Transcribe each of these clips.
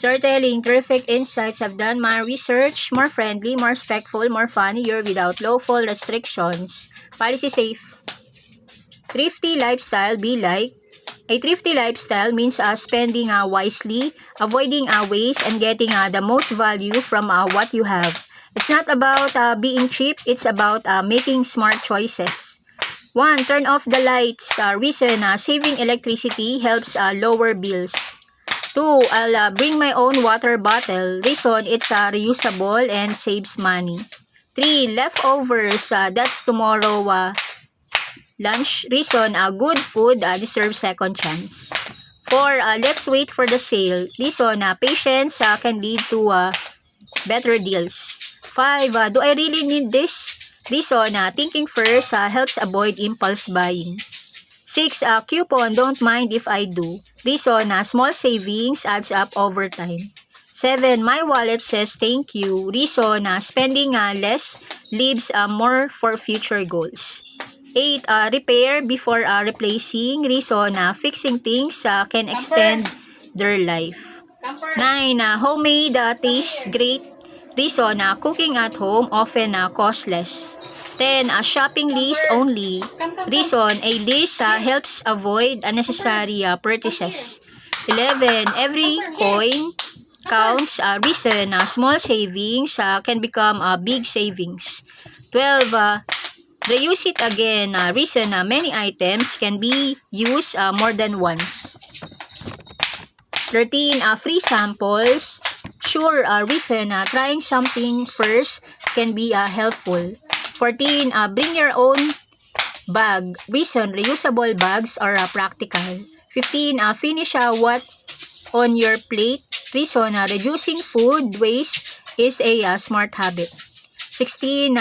Storytelling, terrific insights. Have done my research. More friendly, more respectful, more funnier without lawful restrictions. Policy safe. Thrifty lifestyle be like. A thrifty lifestyle means spending wisely, avoiding waste, and getting the most value from what you have. It's not about being cheap, it's about making smart choices. 1. Turn off the lights. Reason, saving electricity helps lower bills. 2. I'll bring my own water bottle. Reason, it's reusable and saves money. 3. Leftovers. That's tomorrow lunch. Reason, good food deserves second chance. 4. Let's wait for the sale. Reason, patience can lead to better deals. 5. Do I really need this? Reason, thinking first helps avoid impulse buying. 6. Coupon, don't mind if I do. Reason, small savings adds up over time. 7. My wallet says thank you. Reason, spending less leaves more for future goals. 8. Repair before replacing. Reason, fixing things can extend their life. 9. Homemade tastes great. Reason, cooking at home often costs less. 10. Shopping list only. Reason, a list helps avoid unnecessary purchases. 11. Every coin counts. Reason, small savings can become big savings. 12. Reuse it again. Reason, many items can be used more than once. 13. Free samples. Sure, reason, trying something first can be helpful. 14. Bring your own bag. Reason, reusable bags are practical. 15. Finish what on your plate. Reason, reducing food waste is a smart habit. 16.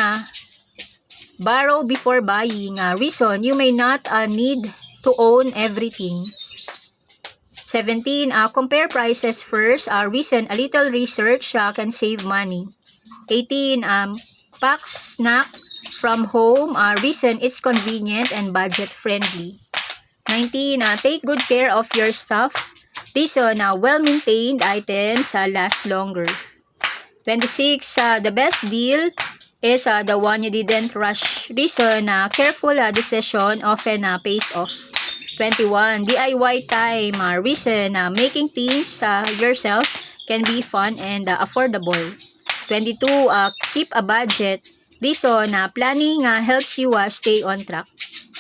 Borrow before buying. Reason, you may not need to own everything. 17. Compare prices first. Reason, a little research can save money. 18. Pack snack from home. Reason, it's convenient and budget friendly. 19. Take good care of your stuff. Reason, well-maintained items last longer. 26. The best deal is the one you didn't rush. Reason, careful decision often pays off. 21. DIY time. Reason, making things yourself can be fun and affordable. 22. Keep a budget. Reason, planning helps you stay on track.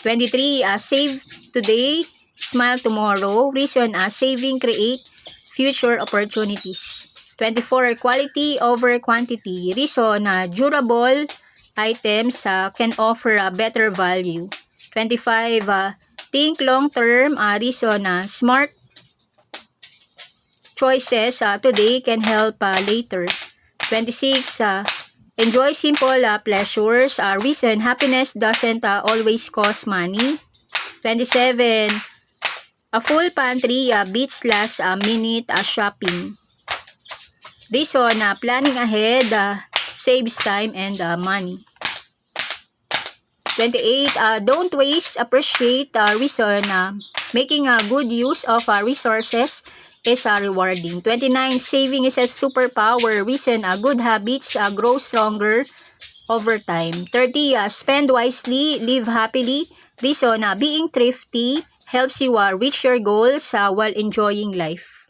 23. Save today, smile tomorrow. Reason, saving create future opportunities. 24. Quality over quantity. Reason, durable items can offer a better value. 25. Think long-term. Reason, smart choices today can help later. 26. Enjoy simple pleasures. Reason, happiness doesn't always cost money. 27. A full pantry beats last minute shopping. Reason, planning ahead saves time and money. 28. Don't waste, appreciate. Reason, making a good use of resources is rewarding. 29. Saving is a superpower. Reason, good habits grow stronger over time. 30. Spend wisely, live happily. Reason, being thrifty helps you reach your goals while enjoying life.